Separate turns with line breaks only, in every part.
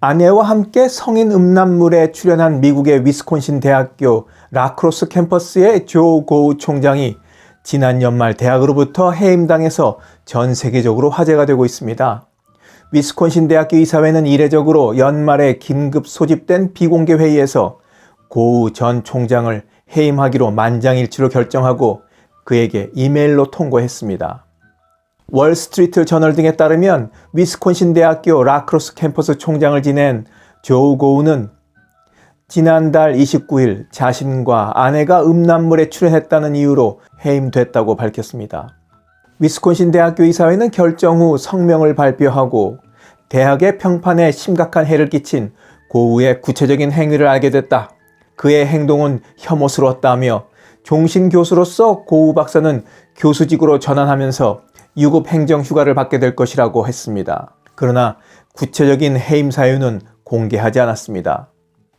아내와 함께 성인 음란물에 출연한 미국의 위스콘신 대학교 라크로스 캠퍼스의 조 고우 총장이 지난 연말 대학으로부터 해임당해서 전 세계적으로 화제가 되고 있습니다. 위스콘신 대학교 이사회는 이례적으로 연말에 긴급 소집된 비공개 회의에서 고우 전 총장을 해임하기로 만장일치로 결정하고 그에게 이메일로 통보했습니다. 월스트리트 저널 등에 따르면 위스콘신 대학교 라크로스 캠퍼스 총장을 지낸 조 고우는 지난달 29일 자신과 아내가 음란물에 출연했다는 이유로 해임됐다고 밝혔습니다. 위스콘신 대학교 이사회는 결정 후 성명을 발표하고 대학의 평판에 심각한 해를 끼친 고우의 구체적인 행위를 알게 됐다. 그의 행동은 혐오스러웠다며 종신 교수로서 고우 박사는 교수직으로 전환하면서 유급 행정 휴가를 받게 될 것이라고 했습니다. 그러나 구체적인 해임 사유는 공개하지 않았습니다.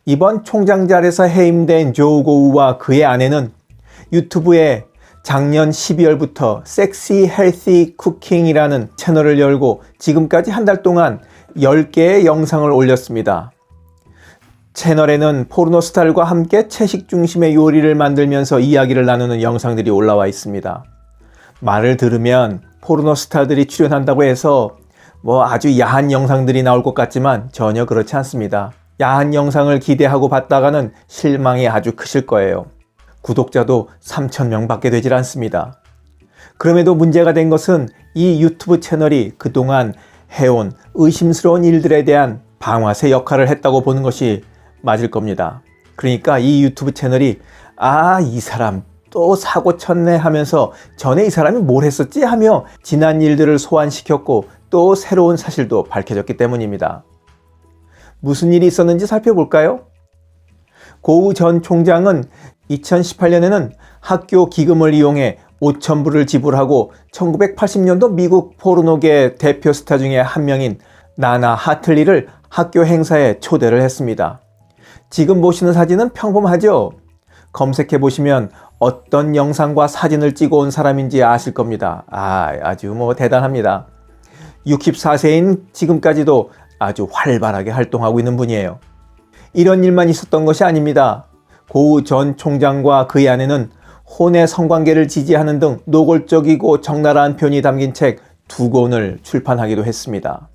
이번 총장 자리에서 해임된 조 고우와 그의 아내는 유튜브에 작년 12월부터 섹시 헬시 쿠킹이라는 채널을 열고 지금까지 한 달 동안 10개의 영상을 올렸습니다. 채널에는 포르노스타들과 함께 채식 중심의 요리를 만들면서 이야기를 나누는 영상들이 올라와 있습니다. 말을 들으면 포르노스타들이 출연한다고 해서 아주 야한 영상들이 나올 것 같지만 전혀 그렇지 않습니다. 야한 영상을 기대하고 봤다가는 실망이 아주 크실 거예요. 구독자도 3,000명 밖에 되질 않습니다. 그럼에도 문제가 된 것은 이 유튜브 채널이 그동안 해온 의심스러운 일들에 대한 방아쇠 역할을 했다고 보는 것이 맞을 겁니다. 그러니까 이 유튜브 채널이 이 사람 또 사고 쳤네 하면서 전에 이 사람이 뭘 했었지 하며 지난 일들을 소환시켰고 또 새로운 사실도 밝혀졌기 때문입니다. 무슨 일이 있었는지 살펴볼까요? 고우 전 총장은 2018년에는 학교 기금을 이용해 5,000불을 지불하고 1980년도 미국 포르노계 대표 스타 중에 한 명인 나나 하틀리를 학교 행사에 초대를 했습니다. 지금 보시는 사진은 평범하죠? 검색해 보시면 어떤 영상과 사진을 찍어 온 사람인지 아실 겁니다. 아주 대단합니다. 64세인 지금까지도 아주 활발하게 활동하고 있는 분이에요. 이런 일만 있었던 것이 아닙니다. 고우 전 총장과 그의 아내는 혼의 성관계를 지지하는 등 노골적이고 적나라한 표현이 담긴 책 2권을 출판하기도 했습니다.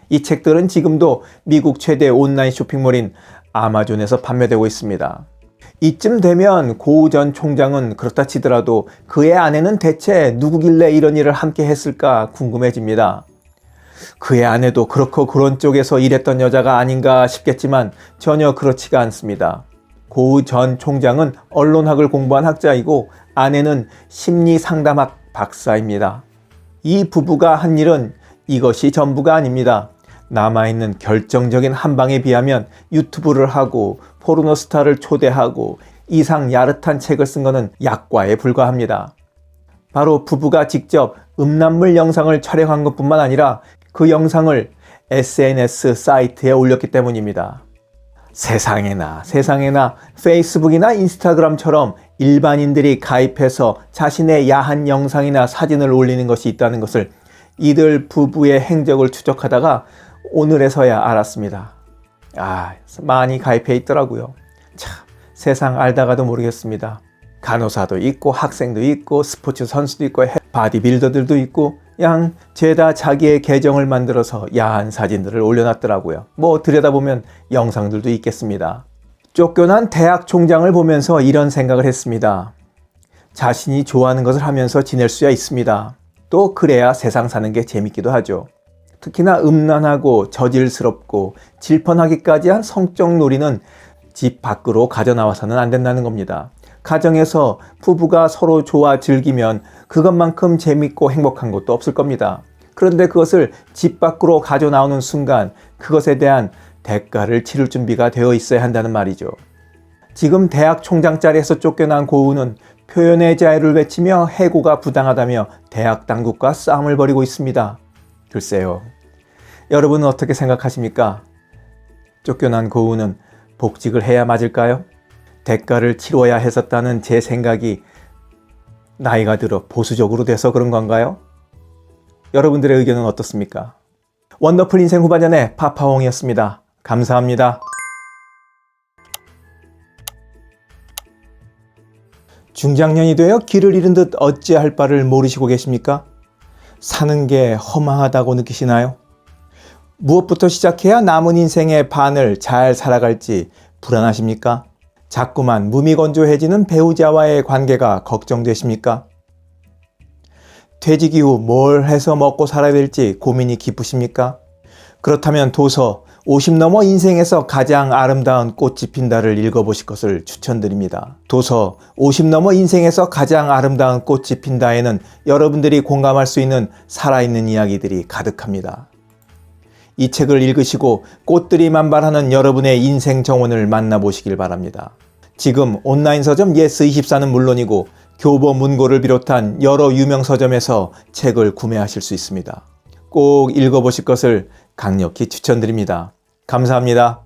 이 책들은 지금도 미국 최대 온라인 쇼핑몰인 아마존에서 판매되고 있습니다. 이쯤 되면 고우 전 총장은 그렇다 치더라도 그의 아내는 대체 누구길래 이런 일을 함께 했을까 궁금해집니다. 그의 아내도 그렇고 그런 쪽에서 일했던 여자가 아닌가 싶겠지만 전혀 그렇지가 않습니다. 고우 전 총장은 언론학을 공부한 학자이고 아내는 심리상담학 박사입니다. 이 부부가 한 일은 이것이 전부가 아닙니다. 남아있는 결정적인 한 방에 비하면 유튜브를 하고 포르노스타를 초대하고 이상 야릇한 책을 쓴 것은 약과에 불과합니다. 바로 부부가 직접 음란물 영상을 촬영한 것뿐만 아니라 그 영상을 SNS 사이트에 올렸기 때문입니다. 세상에나 페이스북이나 인스타그램처럼 일반인들이 가입해서 자신의 야한 영상이나 사진을 올리는 것이 있다는 것을 이들 부부의 행적을 추적하다가 오늘에서야 알았습니다. 많이 가입해 있더라고요. 참, 세상 알다가도 모르겠습니다. 간호사도 있고 학생도 있고 스포츠 선수도 있고 바디빌더들도 있고 죄다 자기의 계정을 만들어서 야한 사진들을 올려놨더라고요. 들여다보면 영상들도 있겠습니다. 쫓겨난 대학 총장을 보면서 이런 생각을 했습니다. 자신이 좋아하는 것을 하면서 지낼 수야 있습니다. 또 그래야 세상 사는 게 재밌기도 하죠. 특히나 음란하고 저질스럽고 질펀하기까지 한 성적 놀이는 집 밖으로 가져나와서는 안 된다는 겁니다. 가정에서 부부가 서로 좋아 즐기면 그것만큼 재밌고 행복한 것도 없을 겁니다. 그런데 그것을 집 밖으로 가져나오는 순간 그것에 대한 대가를 치를 준비가 되어 있어야 한다는 말이죠. 지금 대학 총장 자리에서 쫓겨난 고우는 표현의 자유를 외치며 해고가 부당하다며 대학 당국과 싸움을 벌이고 있습니다. 글쎄요. 여러분은 어떻게 생각하십니까? 쫓겨난 고우는 복직을 해야 맞을까요? 대가를 치러야 했었다는 제 생각이 나이가 들어 보수적으로 돼서 그런 건가요? 여러분들의 의견은 어떻습니까? 원더풀 인생 후반전의 파파홍이었습니다. 감사합니다. 중장년이 되어 길을 잃은 듯 어찌할 바를 모르시고 계십니까? 사는 게 허망하다고 느끼시나요? 무엇부터 시작해야 남은 인생의 반을 잘 살아갈지 불안하십니까? 자꾸만 무미건조해지는 배우자와의 관계가 걱정되십니까? 퇴직 이후 뭘 해서 먹고 살아야 될지 고민이 깊으십니까? 그렇다면 도서 50 넘어 인생에서 가장 아름다운 꽃이 핀다를 읽어보실 것을 추천드립니다. 도서 50 넘어 인생에서 가장 아름다운 꽃이 핀다에는 여러분들이 공감할 수 있는 살아있는 이야기들이 가득합니다. 이 책을 읽으시고 꽃들이 만발하는 여러분의 인생 정원을 만나보시길 바랍니다. 지금 온라인 서점 예스24는 물론이고 교보 문고를 비롯한 여러 유명 서점에서 책을 구매하실 수 있습니다. 꼭 읽어보실 것을 강력히 추천드립니다. 감사합니다.